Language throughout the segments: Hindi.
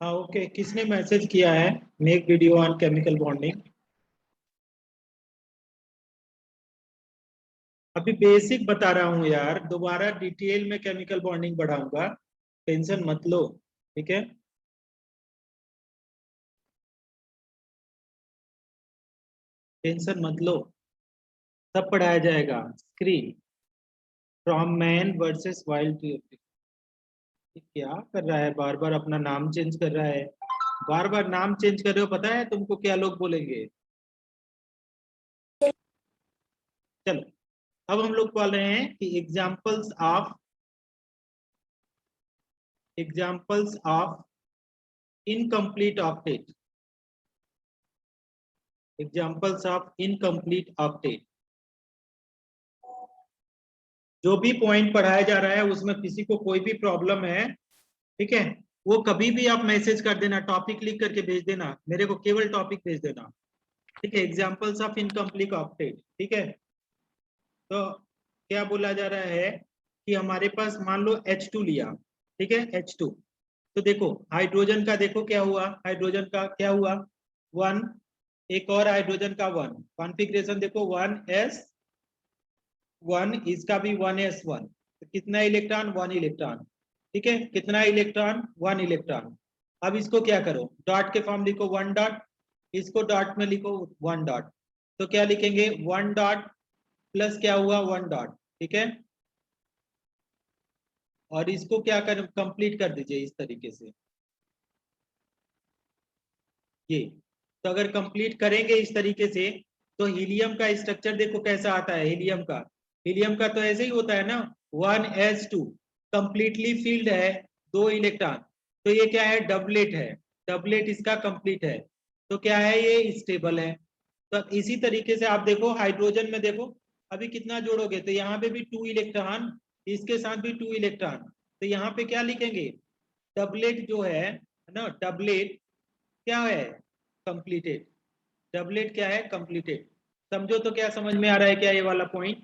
हाँ ओके, किसने मैसेज किया है make video on chemical bonding? अभी बेसिक बता रहा हूँ यार, दोबारा डिटेल में केमिकल बॉन्डिंग बढ़ाऊंगा, टेंशन मत लो। ठीक है, टेंशन मत लो, सब पढ़ाया जाएगा। Screen from Man versus Wild two, क्या कर रहा है, बार बार अपना नाम चेंज कर रहा है, बार बार नाम चेंज कर रहे हो, पता है तुमको क्या लोग बोलेंगे? चलो, अब हम लोग बोल रहे हैं कि examples of incomplete octet, examples of incomplete octet. जो भी पॉइंट पढ़ाया जा रहा है उसमें किसी को कोई भी प्रॉब्लम है, ठीक है, वो कभी भी आप मैसेज कर देना, टॉपिक लिख करके भेज देना मेरे को, केवल टॉपिक भेज देना। ठीक है, एग्जाम्पल्स ऑफ इनकम्प्लीट ऑक्टेट। ठीक है, तो क्या बोला जा रहा है कि हमारे पास मान लो H2 लिया, ठीक है, H2, तो देखो हाइड्रोजन का देखो क्या हुआ, हाइड्रोजन का क्या हुआ, 1, एक और हाइड्रोजन का 1, कॉन्फ़िगरेशन देखो 1s1, इसका भी 1s1, तो कितना इलेक्ट्रॉन, 1 इलेक्ट्रॉन। ठीक है, कितना इलेक्ट्रॉन, 1 इलेक्ट्रॉन। अब इसको क्या करो, डॉट के फॉर्म लिखो 1 डॉट, इसको डॉट में लिखो 1 डॉट, तो क्या लिखेंगे 1 डॉट प्लस क्या हुआ 1 डॉट। ठीक है, और इसको क्या कर कंप्लीट कर दीजिए इस तरीके से, ये। तो अगर कंप्लीट करेंगे इस तरीके से, तो हीलियम का स्ट्रक्चर देखो कैसा आता है, हीलियम का तो ऐसे ही होता है ना, 1s2 कंप्लीटली फील्ड है, 2 इलेक्ट्रॉन, तो ये क्या है, डबलेट है, डबलेट इसका कंप्लीट है, तो क्या है, ये स्टेबल है। तो इसी तरीके से आप देखो हाइड्रोजन में देखो, अभी कितना जोड़ोगे, तो यहाँ पे भी 2 इलेक्ट्रॉन, इसके साथ भी 2 इलेक्ट्रॉन, तो यहाँ पे क्या लिखेंगे, डबलेट जो है ना, डबलेट क्या है, कंप्लीटेड, डबलेट क्या है, कंप्लीटेड। समझो तो, क्या समझ में आ रहा है क्या ये वाला पॉइंट?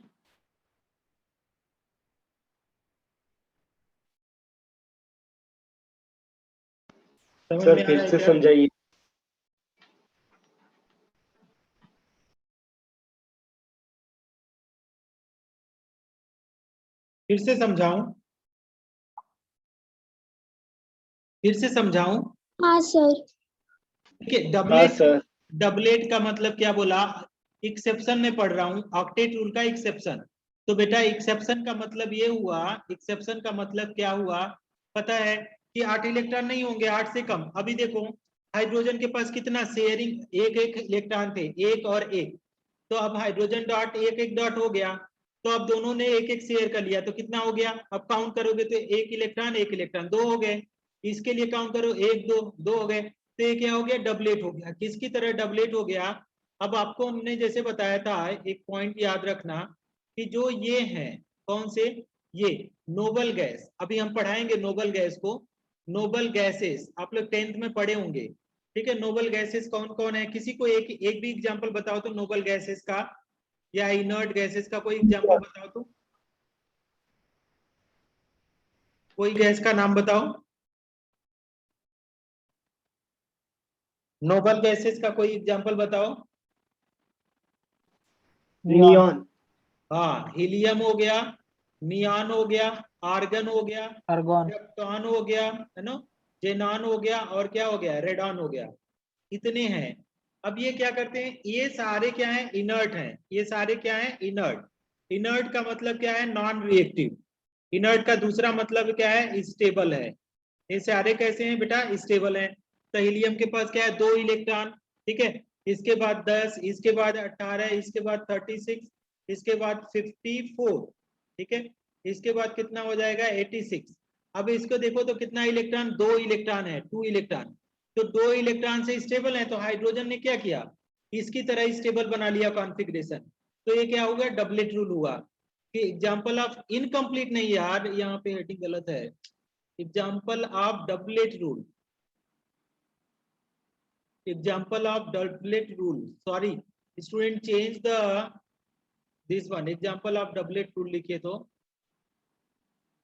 समझ सर में आ फिर रहा है से क्या? समझाइए। फिर से समझाऊं, फिर से समझाऊं? हाँ सर। देखिए हाँ डबलेट, सर। डबलेट का मतलब क्या बोला, एक्सेप्शन में पढ़ रहा हूं, ऑक्टेट रूल का एक्सेप्शन। तो बेटा एक्सेप्शन का मतलब ये हुआ, एक्सेप्शन का मतलब क्या हुआ, पता है कि 8 इलेक्ट्रॉन नहीं होंगे, 8 से कम। अभी देखो हाइड्रोजन के पास कितना शेयरिंग, एक एक इलेक्ट्रॉन थे, एक और एक, तो अब हाइड्रोजन डॉट एक एक डॉट हो गया, तो अब दोनों ने एक एक शेयर कर लिया, तो कितना हो गया, अब काउंट करोगे तो एक इलेक्ट्रॉन 2 हो गए, इसके लिए काउंट करो 1 2, 2 हो गए, तो ये क्या हो गया, डबलेट हो गया। किसकी तरह डबलेट हो गया? अब आपको हमने जैसे बताया था, एक पॉइंट याद रखना कि जो ये है, कौन से, ये नोबल गैस, अभी हम पढ़ाएंगे नोबल गैस को, नोबल गैसेस आप लोग 10th में पढ़े होंगे। ठीक है, नोबल गैसेस कौन कौन है, किसी को एक एक भी एग्जांपल बताओ तो नोबल गैसेस का, या इनर्ट गैसेस का कोई एग्जांपल बताओ तो, कोई गैस का नाम बताओ, नोबल गैसेस का कोई एग्जांपल बताओ। नियॉन। हाँ, हीलियम हो गया, नियॉन हो गया, आर्गन हो गया, आर्गन, क्रिप्टॉन हो गया, है ना, जेनॉन हो गया, और क्या हो गया, रेडॉन हो गया। इतने हैं। अब ये क्या करते हैं, ये सारे क्या हैं, इनर्ट हैं, ये सारे क्या हैं, इनर्ट। इनर्ट का मतलब क्या है, नॉन रिएक्टिव। इनर्ट का दूसरा मतलब क्या है, स्टेबल है। ये सारे कैसे हैं बेटा, स्टेबल हैं। तो हीलियम के पास क्या है, 2 इलेक्ट्रॉन, ठीक है, इसके बाद 10, इसके बाद 18, इसके बाद 36, इसके बाद 54, ठीक है, इसके बाद कितना हो जाएगा 86। अब इसको देखो तो कितना इलेक्ट्रॉन, 2 इलेक्ट्रॉन है, 2 इलेक्ट्रॉन, तो 2 इलेक्ट्रॉन से स्टेबल है, तो हाइड्रोजन ने क्या किया, इसकी तरह स्टेबल बना लिया कॉन्फ़िगरेशन। तो ये क्या होगा, डबलेट रूल हुआ। कि एग्जांपल ऑफ इनकम्प्लीट नहीं यार, यहाँ पे हेडिंग गलत है, example of doublet rule, example of doublet rule, sorry student change the this one, example of doublet rule लिखिए, तो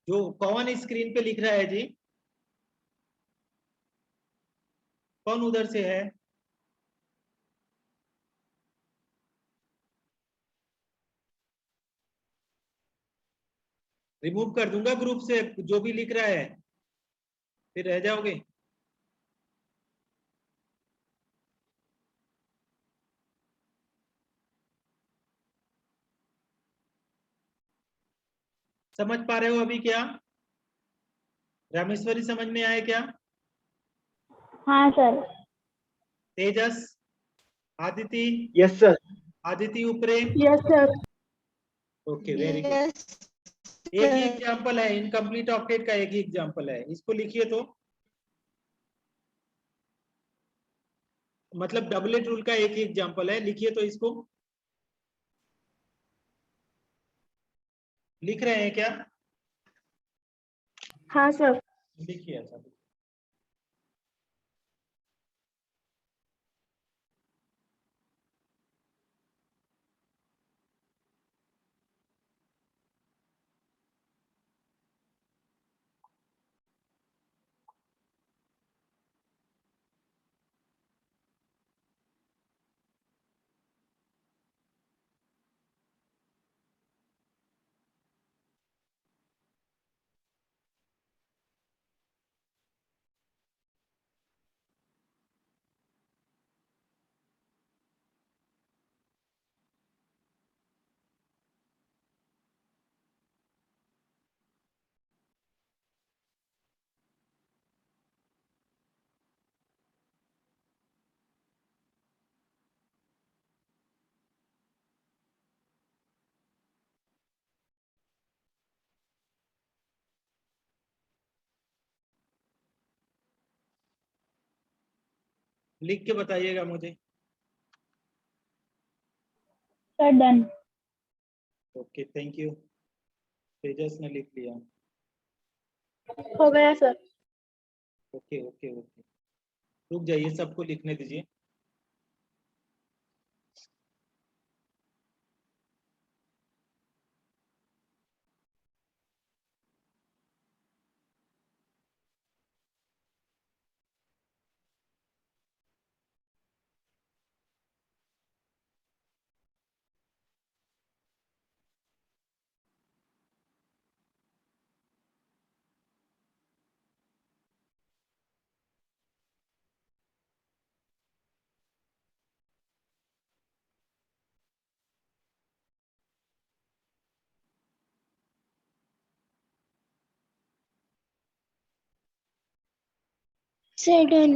जो कौन स्क्रीन पे लिख रहा है जी, कौन उधर से है? रिमूव कर दूंगा ग्रुप से जो भी लिख रहा है, फिर रह जाओगे। समझ पा रहे हो अभी क्या? रामेश्वरी समझ में आया क्या? हाँ सर। तेजस, आदिति, यस सर। आदिति ऊपरे, yes sir. Okay very good. एक ही एग्जांपल है, इनकम्प्लीट ऑक्टेट का एक ही एग्जांपल है, इसको लिखिए तो, मतलब डबलेट रूल का एक ही एग्जांपल है, लिखिए तो इसको। लिख रहे हैं क्या? हाँ सर। लिखिए ऐसा। लिख के बताइएगा मुझे। Sir done. Okay thank you. Tejas ने लिख लिया। हो गया सर। ओके ओके ओके, रुक जाइए, सबको लिखने दीजिए। Sir done.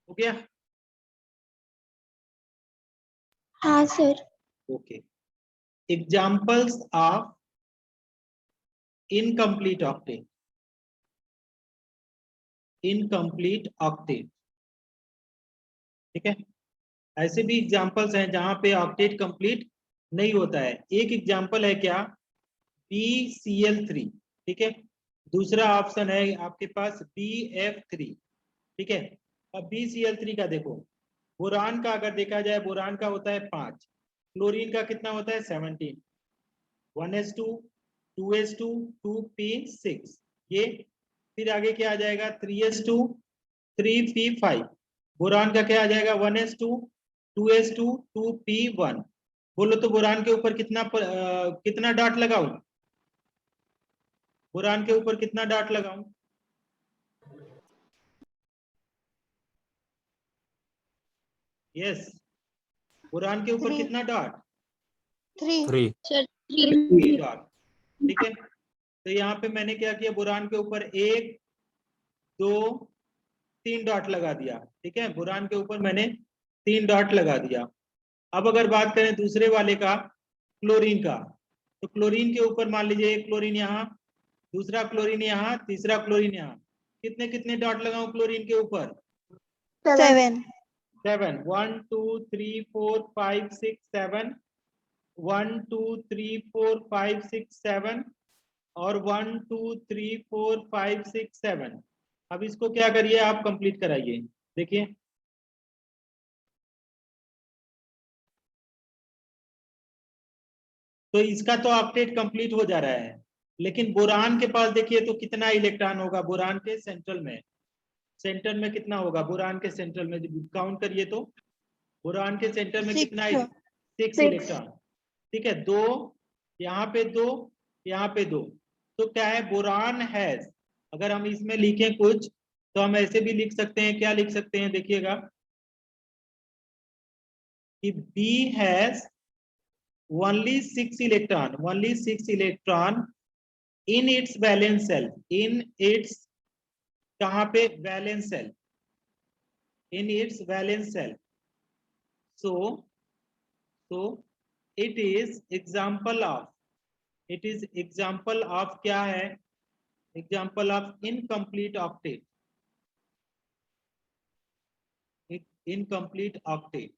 हो गया? हाँ sir. Okay, examples of incomplete octet. Incomplete octet, ठीक है। ऐसे भी एग्जाम्पल्स हैं जहां पे ऑक्टेट कंप्लीट नहीं होता है। एक एग्जाम्पल है क्या? BCl3, ठीक है। दूसरा ऑप्शन है आपके पास BF3, ठीक है। अब BCl3 का देखो, बोरान का अगर देखा जाए, बोरान का होता है 5, क्लोरीन का कितना होता है 17, 1s2 2s2 2p6, ये फिर आगे क्या आ जाएगा 3s2 3p5, बोरान का क्या आ जाएगा 1s2 2s2 2p1। बोलो तो बोरान के ऊपर कितना डॉट लगाऊं? बोरान के ऊपर कितना डॉट लगाऊं? यस, बोरान के ऊपर कितना डॉट? 3 सर। 3 डॉट, ठीक है। तो यहाँ पे मैंने क्या किया, बोरान के ऊपर 1 2 3 डॉट लगा दिया, ठीक है। बोरान के ऊपर मैंने 3 डॉट लगा दिया। अब अगर बात करें दूसरे वाले का, क्लोरीन का, तो क्लोरीन के ऊपर मान लीजिए एक क्लोरीन यहाँ, दूसरा क्लोरीन यहाँ, तीसरा क्लोरीन यहाँ, कितने कितने डॉट लगाऊं क्लोरीन के ऊपर? 7। 7, 1 2 3 4 5 6 7, 1 2 3 4 5 6 7 और 1 2 3 4 5 6 7। अब इसको क्या करिए आप, कंप्लीट कराइए, देखिए। तो इसका तो ऑक्टेट कंप्लीट हो जा रहा है, लेकिन बोरान के पास देखिए तो कितना इलेक्ट्रॉन होगा बोरान के सेंट्रल में, सेंटर में कितना होगा, बोरान के सेंटर में काउंट करिए तो बोरान के सेंटर में कितना है, 6 इलेक्ट्रॉन। ठीक है, 2 यहाँ पे, 2 यहाँ पे, 2। तो क्या है, बोरान हैज, अगर हम इसमें लिखें कुछ तो हम ऐसे भी लिख सकते हैं, क्या लिख सकते हैं देखिएगा कि B has only 6 electron in its valence cell, in its कहाँ पे, valence shell, in its valence cell. So it is example of क्या है, example of incomplete octet, incomplete octet।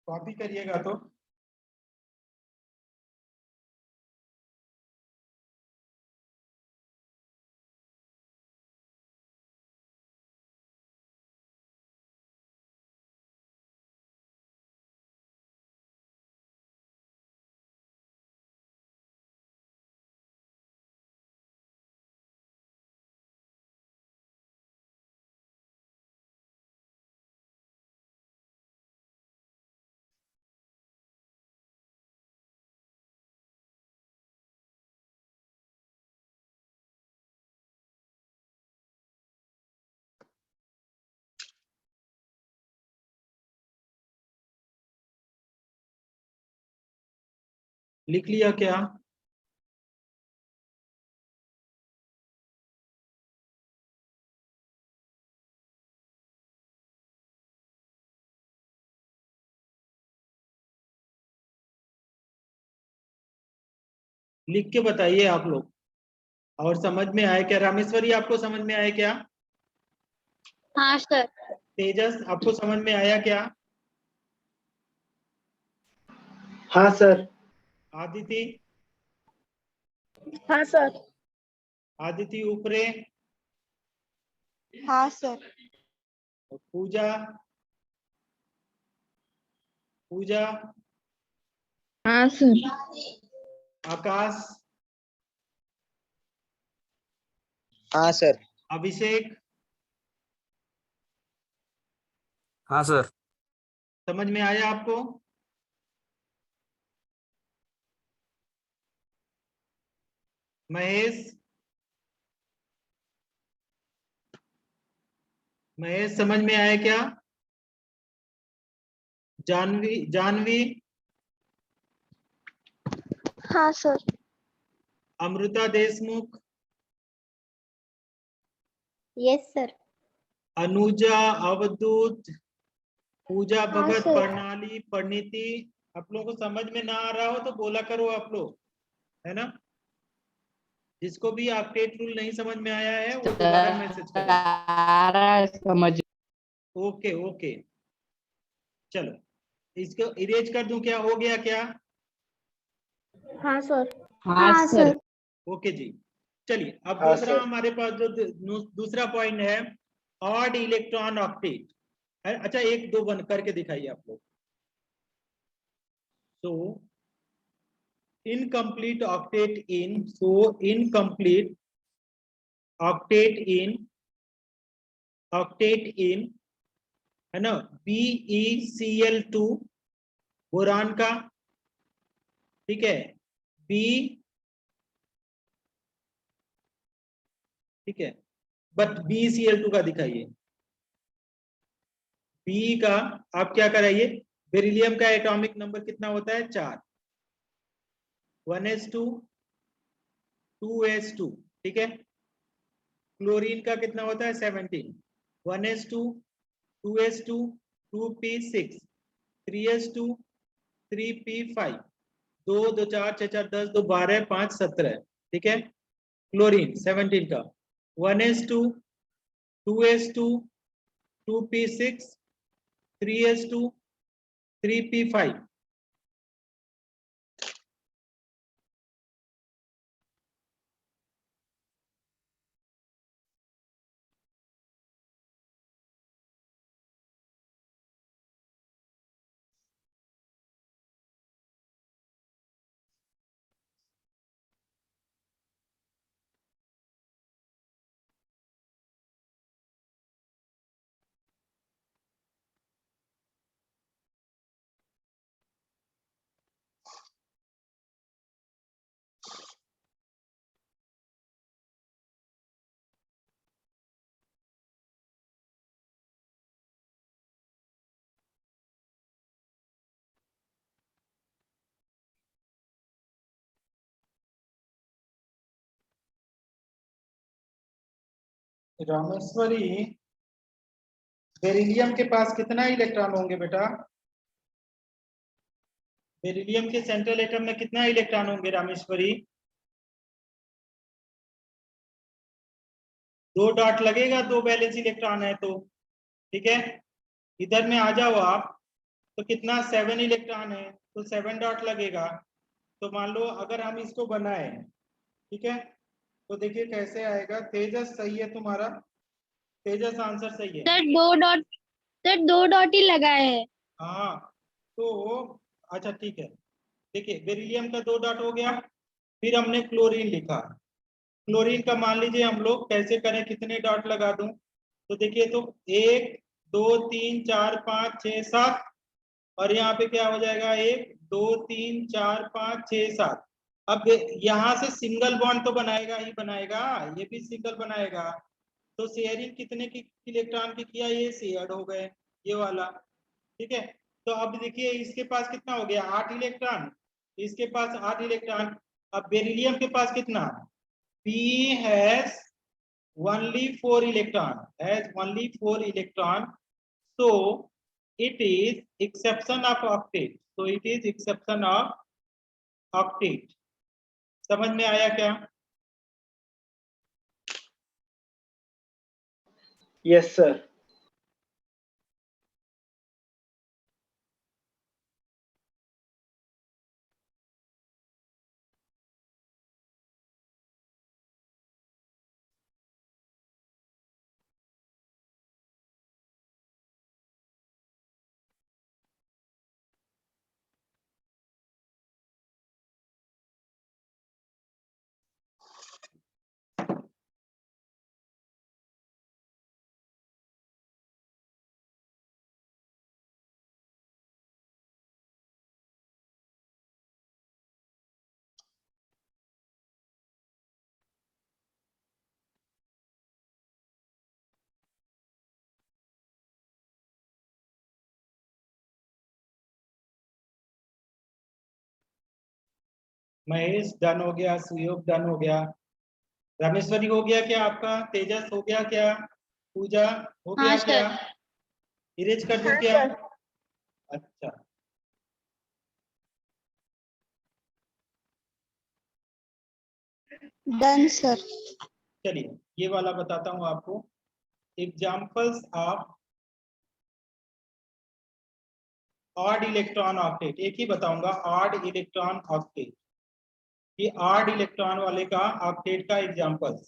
Copy करिएगा तो लिख लिया क्या, लिख के बताइए आप लोग। और समझ में आए क्या, रामेश्वरी आपको समझ में आए क्या? हाँ सर। तेजस आपको समझ में आया क्या? हाँ सर। आदिति, हाँ सर। आदिति ऊपरे, हाँ सर। पूजा, पूजा, हाँ सर। आकाश, हाँ सर। अभिषेक, हाँ सर। समझ में आया आपको? महेश, महेश समझ में आया क्या? जानवी, जानवी, हाँ sir. Amrita Deshmukh, yes sir. Anuja, Avdhoot, Puja हाँ भगत, सर। प्रणाली, परिणीति। आप लोगों को समझ में ना आ रहा हो तो बोला करो आप लोग, है ना? जिसको भी ऑक्टेट रूल नहीं समझ में आया है वो दोबारा मैसेज करें। समझ। ओके ओके, चलो इसको इरेज कर दूं क्या, हो गया क्या? हाँ सर। हाँ सर। ओके जी, चलिए अब हाँ दूसरा सर। हमारे पास जो दूसरा पॉइंट है, ऑड इलेक्ट्रॉन ऑक्टेट। अच्छा एक दो बन करके दिखाइए आप लोग। सो इनकम्प्लीट ऑक्टेट इन, इनकम्प्लीट ऑक्टेट इन है ना, BeCl2 बोरान का, ठीक है, बी, ठीक है, बट BeCl2 का दिखाइए। बी का आप क्या कराइए, बेरिलियम का एटॉमिक नंबर कितना होता है, 4, 1s2 2s2, ठीक है। क्लोरीन का कितना होता है, 17, 1s2 2s2 2p6 3s2 3p5, 2 2 4 6 4 10 2 12 5 17, ठीक है। क्लोरीन 17 का 1s2 2s2 2p6 3s2 3p5, Rameshwari, beryllium के पास कितना इलेक्ट्रॉन होंगे बेटा? बेरिलियम के सेंट्रल एटम में कितना इलेक्ट्रॉन होंगे रामेश्वरी? 2 डॉट लगेगा, 2 वैलेंस इलेक्ट्रॉन है तो, ठीक है। इधर में आ जाओ आप, तो कितना 7 इलेक्ट्रॉन है, तो 7 डॉट लगेगा। तो मान लो अगर हम इसको बनाए, ठीक है, तो देखिए कैसे आएगा। तेजस सही है तुम्हारा, तेजस आंसर सही है। सर 2 डॉट ही लगा है। हाँ तो अच्छा ठीक है। देखिए बेरिलियम का 2 डॉट हो गया। फिर हमने क्लोरीन लिखा। क्लोरीन का मान लीजिए हम लोग कैसे करें, कितने डॉट लगा दूं? तो देखिए, तो 1 2 3 4 5 6 7, और यहाँ पे क्या हो जाएगा, 1 2 3 4 5 6 7। अब यहाँ से सिंगल बॉन्ड तो बनाएगा ही बनाएगा, ये भी सिंगल बनाएगा। तो शेयरिंग कितने की इलेक्ट्रॉन की किया, ये शेयर्ड हो गए, ये वाला, ठीक है। तो अब देखिए इसके पास कितना हो गया, 8 इलेक्ट्रॉन, इसके पास 8 इलेक्ट्रॉन। अब बेरिलियम के पास कितना, P has only 4 electron, so it is exception of octet, समझ में आया क्या? Yes sir. महेश डन हो गया, सुयोग डन हो गया, रामेश्वरी हो गया क्या आपका, तेजस हो गया क्या, पूजा हो गया हाँ, क्या, सर। इरेज कर दूं हाँ, क्या? सर। अच्छा डन सर। चलिए ये वाला बताता हूं आपको। Examples of odd electron octet, एक ही बताऊंगा, ऑड इलेक्ट्रॉन ऑक्टेट। ये ऑड इलेक्ट्रॉन वाले का ऑक्टेट का एग्जांपल्स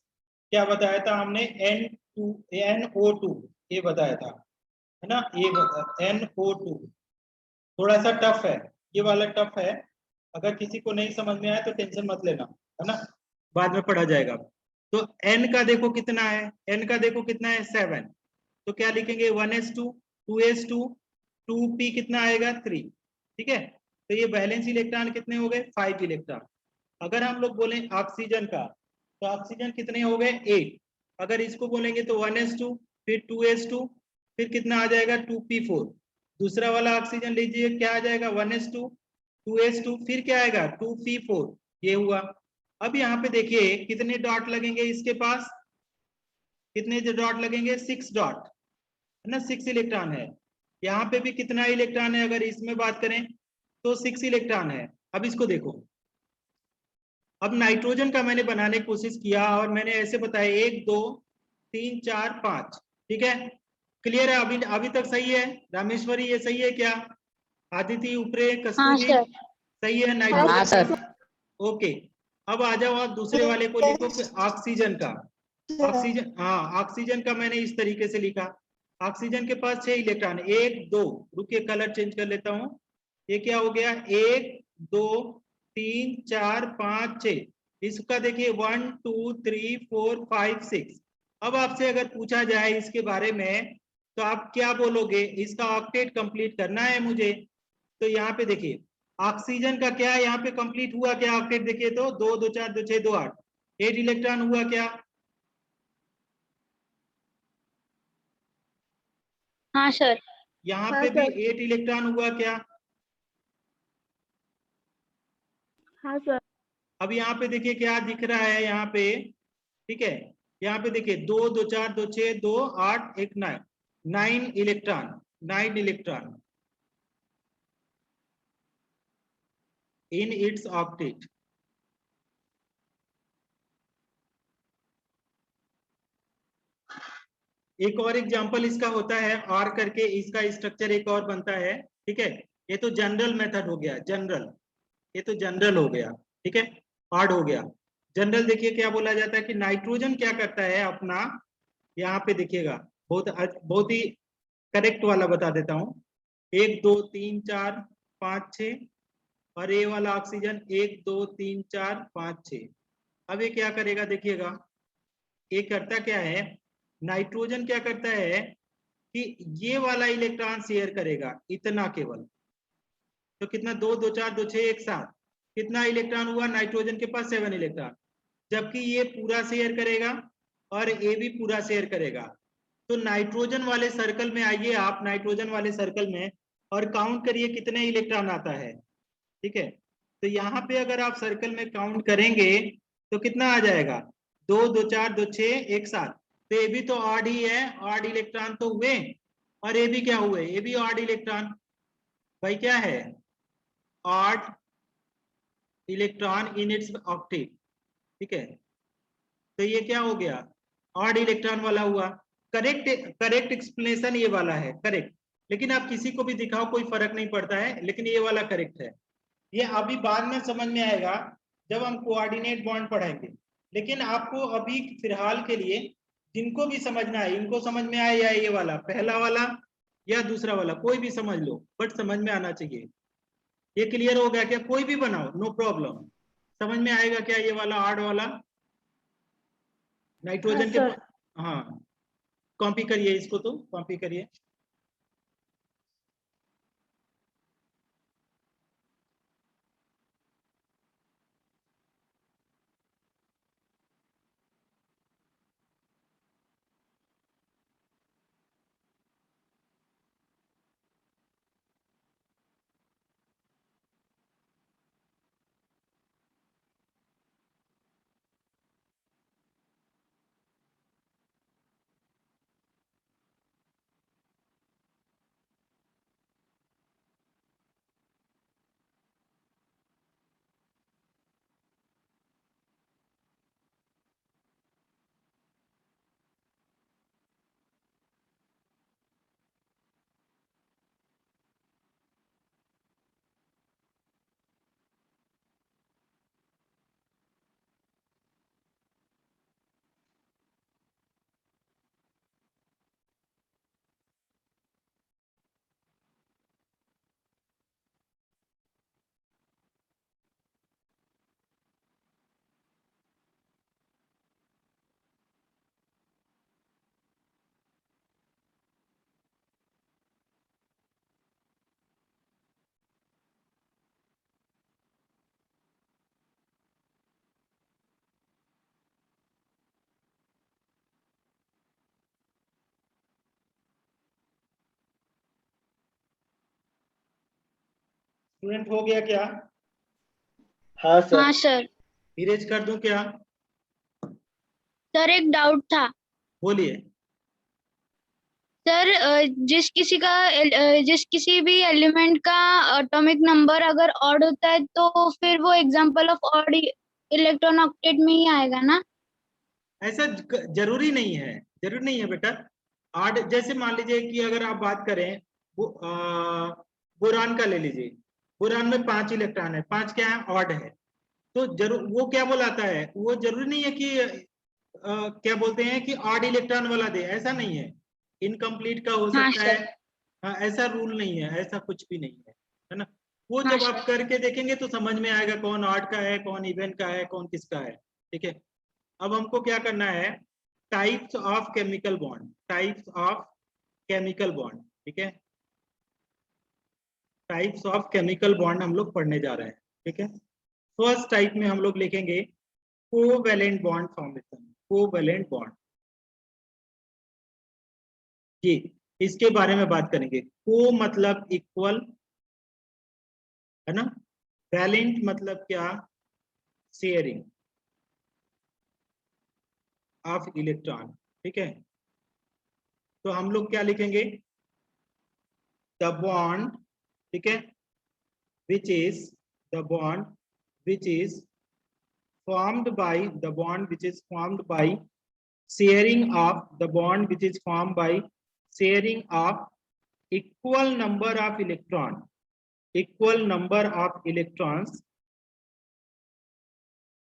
क्या बताया था हमने, NO2 ये बताया था, है ना, ये NO2 थोड़ा सा टफ है, ये वाला टफ है। अगर किसी को नहीं समझ में आया तो टेंशन मत लेना, है ना, बाद में पढ़ा जाएगा। तो N का देखो कितना है, N का देखो कितना है 7, तो क्या लिखेंगे 1s2 2s2 2p कितना आएगा 3, ठीक है। तो ये बैलेंस इलेक्ट्रॉन कितने हो गए 5 इलेक्ट्रॉन। अगर हम लोग बोलें ऑक्सीजन का, तो ऑक्सीजन कितने हो गए 8। अगर इसको बोलेंगे तो 1s2 फिर 2s2 फिर कितना आ जाएगा 2p4। दूसरा वाला ऑक्सीजन लीजिए, क्या आ जाएगा 1s2 2s2 फिर क्या आएगा 2p4, ये हुआ। अब यहाँ पे देखिए कितने डॉट लगेंगे इसके पास, कितने डॉट लगेंगे 6 डॉट, है ना, 6 इलेक्ट्रॉन है। यहाँ पे भी कितना इलेक्ट्रॉन है, अगर इसमें बात करें तो 6 इलेक्ट्रॉन है। अब इसको देखो, अब नाइट्रोजन का मैंने बनाने की कोशिश किया और मैंने ऐसे बताया 1 2 3 4 5, ठीक है, क्लियर है? अभी तक सही है? रामेश्वरी ये सही है क्या? आदिति उपरे हाँ, कस्तूरी सर। सही है हाँ नाइट्रोजन सर। का? ओके। अब आ जाओ आप दूसरे वाले को लिखो, ऑक्सीजन का। ऑक्सीजन, हाँ ऑक्सीजन का मैंने इस तरीके से लिखा। ऑक्सीजन के पास 6 इलेक्ट्रॉन, 1 2, रुकिए कलर चेंज कर लेता हूं। ये क्या हो गया 1 2 3 4 5 6, इसका देखिए 1 2 3 4 5 6। अब आपसे अगर पूछा जाए इसके बारे में तो आप क्या बोलोगे, इसका ऑक्टेट कंप्लीट करना है मुझे। तो यहाँ पे देखिए ऑक्सीजन का क्या यहाँ पे कंप्लीट हुआ क्या ऑक्टेट, देखिए तो 2 2 4 2 6 2 8, 8 इलेक्ट्रॉन हुआ क्या? हाँ, सर। यहाँ हाँ, पे भी सर। 8 इलेक्ट्रॉन हुआ क्या? हाँ, सर। अब यहाँ पे देखिए क्या दिख रहा है यहाँ पे, ठीक है, यहाँ पे देखिए 2 2 4 2 6 2 8 1 9, 9 electron, 9 electron in its octet. एक और एग्जांपल इसका होता है R करके, इसका स्ट्रक्चर एक और बनता है, ठीक है। ये तो जनरल मेथड हो गया, जनरल, ये तो जनरल हो गया, ठीक है, हार्ड हो गया। जनरल देखिए क्या बोला जाता है कि नाइट्रोजन क्या करता है अपना, यहाँ पे देखिएगा, बहुत ही करेक्ट वाला बता देता हूँ। 1 2 3 4 5 6, और ये वाला ऑक्सीजन 1 2 3 4 5 6। अब ये क्या करेगा देखिएगा, ये करता क्या है, नाइट्रोजन क्या करता है कि ये वाला इलेक्ट्रॉन शेयर करेगा इतना केवल, तो कितना 2 2 4 2 6 एक साथ कितना इलेक्ट्रॉन हुआ, नाइट्रोजन के पास 7 इलेक्ट्रॉन, जबकि ये पूरा शेयर करेगा और ये भी पूरा शेयर करेगा। तो नाइट्रोजन वाले सर्कल में आइए आप, नाइट्रोजन वाले सर्कल में, और काउंट करिए कितने इलेक्ट्रॉन आता है, ठीक है। तो यहाँ पे अगर आप सर्कल में काउंट करेंगे तो कितना आ जाएगा, 2 2 4 2 6 एक साथ, तो ये भी तो ऑड ही है, ऑड इलेक्ट्रॉन तो हुए, और ये भी क्या हुए, ये भी ऑड इलेक्ट्रॉन, भाई क्या है, odd electron in its octet, ठीक है। तो ये क्या हो गया, ऑड इलेक्ट्रॉन वाला हुआ। करेक्ट, करेक्ट एक्सप्लेनेशन ये वाला है, करेक्ट। लेकिन आप किसी को भी दिखाओ कोई फर्क नहीं पड़ता है, लेकिन ये वाला करेक्ट है। ये अभी बाद में समझ में आएगा जब हम कोऑर्डिनेट बॉन्ड पढ़ेंगे, लेकिन आपको अभी फिलहाल के लिए जिनको भी समझना है, इनको समझ में आए, या ये वाला पहला वाला या दूसरा वाला कोई भी समझ लो, बट समझ में आना चाहिए। ये क्लियर हो गया क्या, कोई भी बनाओ नो प्रॉब्लम, समझ में आएगा क्या ये वाला आर्ड वाला नाइट्रोजन के, हाँ कॉपी करिए इसको, तो कॉपी करिए। स्टूडेंट हो गया क्या? हाँ सर। हाँ सर। इरेज कर दूं क्या? सर एक डाउट था बोलिए। सर, जिस किसी भी एलिमेंट का एटॉमिक नंबर अगर ऑड होता है तो फिर वो example of odd electron octet में ही आएगा ना? ऐसा जरूरी नहीं है, जरूरी नहीं है बेटा। आठ जैसे मान लीजिए कि अगर आप बात करें बोरान का ले लीजिए, बोरान में 5 इलेक्ट्रॉन है, 5 क्या है, ऑड है। तो जरूर वो क्या बोलाता है, वो जरूरी नहीं है कि क्या बोलते हैं कि ऑड इलेक्ट्रॉन वाला दे, ऐसा नहीं है। इनकम्प्लीट का हो हाँ सकता है, सर। हाँ, ऐसा रूल नहीं है, ऐसा कुछ भी नहीं है ना। वो हाँ जब आप सर। करके देखेंगे तो समझ में आएगा कौन ऑड का है, कौन इवन का है, कौन किसका है, ठीक है। अब हमको क्या करना है, types of chemical bond, types of chemical bond, ठीक है। टाइप्स ऑफ केमिकल बॉन्ड हम लोग पढ़ने जा रहे हैं, ठीक है। फर्स्ट टाइप में हम लोग लिखेंगे covalent bond formation, covalent bond जी, इसके बारे में बात करेंगे। को मतलब इक्वल, है ना। वैलेंट मतलब क्या, शेयरिंग, ऑफ इलेक्ट्रॉन। ठीक है, तो हम लोग क्या लिखेंगे, द बॉन्ड, ठीक है, which is the bond which is formed by the bond which is formed by sharing of the bond which is formed by sharing of equal number of electron, equal number of electrons,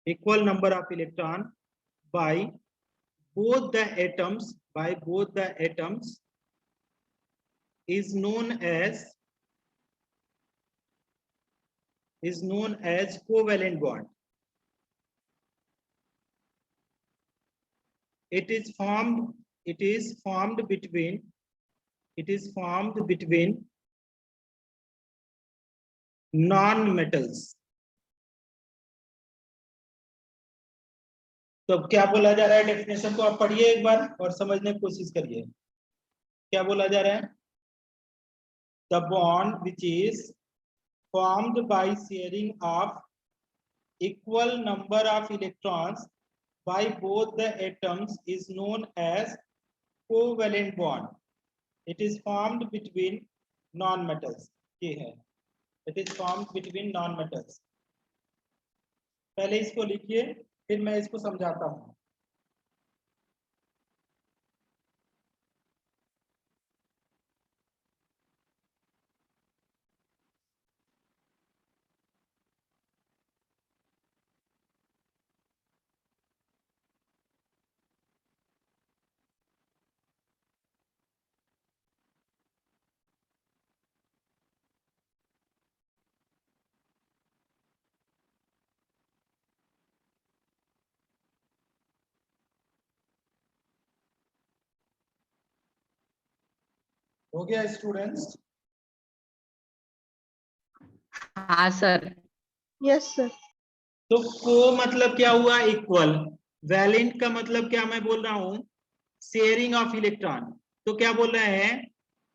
equal number of electron by both the atoms, by both the atoms is known as covalent bond. It is formed between non-metals. तो अब क्या बोला जा रहा है, डेफिनेशन को आप पढ़िए एक बार और समझने की कोशिश करिए। क्या बोला जा रहा है, the bond which is formed by sharing of equal number of electrons by both the atoms is known as covalent bond. It is formed between non-metals. ये है, it is formed between non-metals. पहले इसको लिखिए, फिर मैं इसको समझाता हूँ। हो गया स्टूडेंट्स? हाँ सर। Yes sir. तो को मतलब क्या हुआ, इक्वल। वैलेंट का मतलब क्या मैं बोल रहा हूं, शेयरिंग ऑफ इलेक्ट्रॉन। तो क्या बोल रहे हैं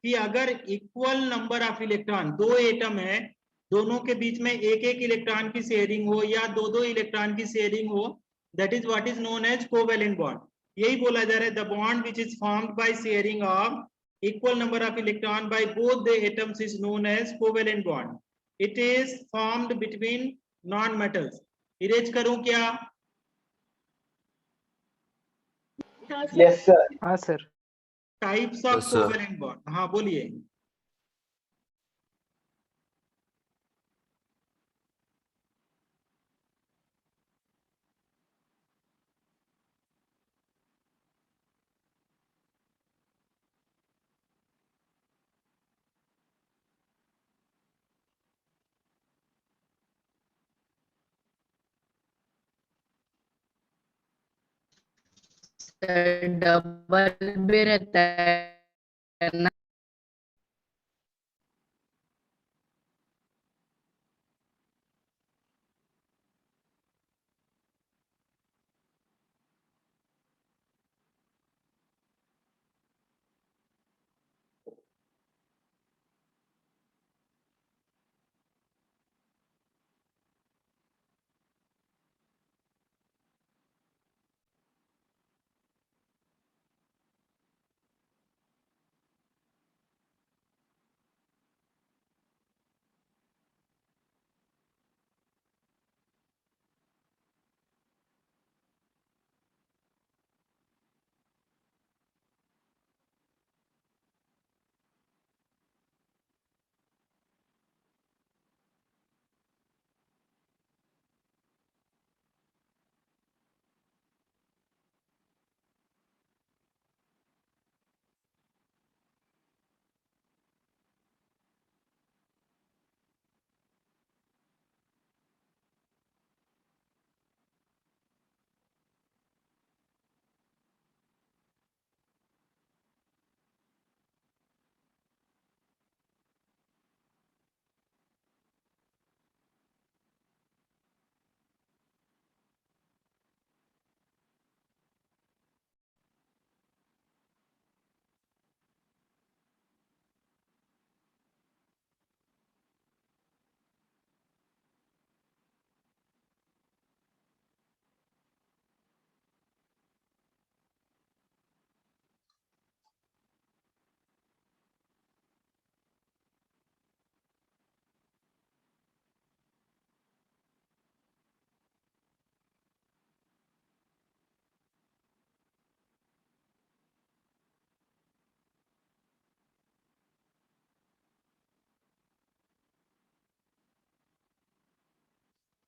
कि अगर इक्वल नंबर ऑफ इलेक्ट्रॉन, दो एटम है, दोनों के बीच में एक एक इलेक्ट्रॉन की शेयरिंग हो या दो दो इलेक्ट्रॉन की शेयरिंग हो, that is what is known as covalent bond. यही बोला जा रहा है, the bond which is formed by sharing of equal number of electron by both the atoms is known as covalent bond. It is formed between non metals. Erase करूं क्या? Yes, sir. हाँ sir. Types of Yes, sir. Covalent bond, हाँ बोलिए। डबल भी रहता है ना?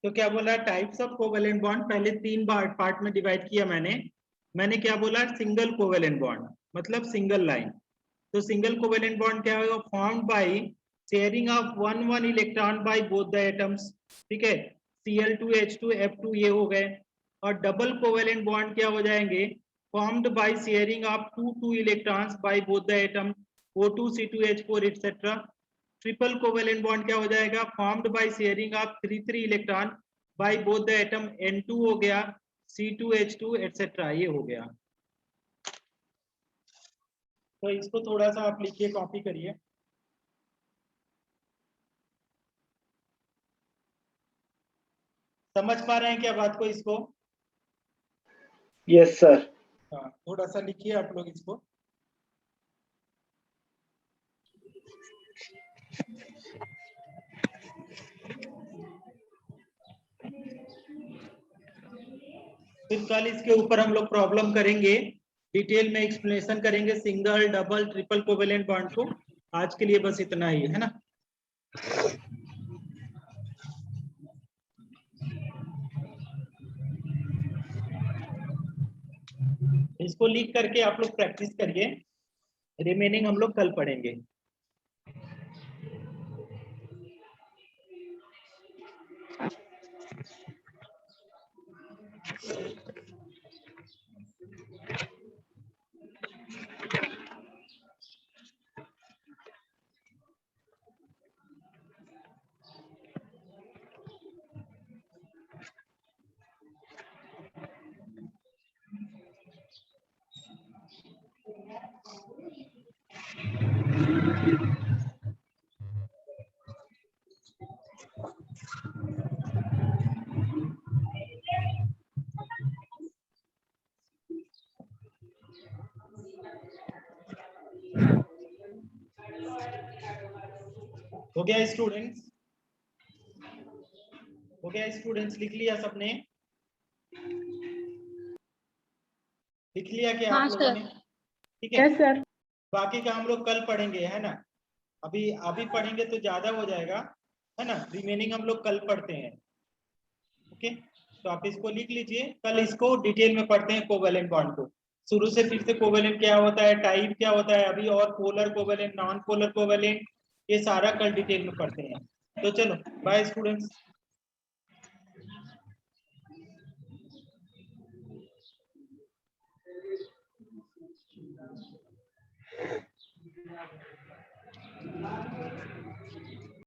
तो क्या बोला, टाइप्स ऑफ कोवेलेंट बॉन्ड, पहले 3 पार्ट में डिवाइड किया मैंने क्या बोला, सिंगल कोवेलेंट बॉन्ड मतलब सिंगल लाइन। तो सिंगल कोवेलेंट बॉन्ड क्या होगा, formed by sharing of one electron by both the atoms, ठीक है, Cl2H2 F2 ये हो गए। और डबल कोवेलेंट बॉन्ड क्या हो जाएंगे, formed by sharing of two electrons bye both the atom O2 C2H4 etcetera. Triple covalent bond क्या हो जाएगा, formed by sharing of 3 electron by both the atom N2 हो गया, C2H2 एटसेट्रा ये हो गया। तो इसको थोड़ा सा आप लिखिए, कॉपी करिए। समझ पा रहे हैं क्या बात को इसको? Yes, sir. हाँ, थोड़ा सा लिखिए आप लोग इसको। फिर कल इसके ऊपर हम लोग प्रॉब्लम करेंगे, डिटेल में एक्सप्लेनेशन करेंगे single double triple covalent bond को। आज के लिए बस इतना ही है ना। इसको लिख करके आप लोग प्रैक्टिस करिए, रिमेनिंग हम लोग कल पढ़ेंगे। हो गया स्टूडेंट्स? हो गया स्टूडेंट्स? लिख लिया सबने? लिख लिया क्या हाँ आप लोगों सर। ने? ठीक है, Yes, sir. बाकी का हम लोग कल पढ़ेंगे है ना। अभी पढ़ेंगे तो ज्यादा हो जाएगा है ना, रिमेनिंग हम लोग कल पढ़ते हैं। ओके, तो आप इसको लिख लीजिए, कल इसको डिटेल में पढ़ते हैं कोवेलेंट बॉन्ड को। शुरू से फिर से कोवेलेंट क्या होता है, टाइप क्या होता है अभी, और polar covalent, non polar covalent, ये सारा कल डिटेल में पढ़ते हैं। तो चलो बाय स्टूडेंट्स।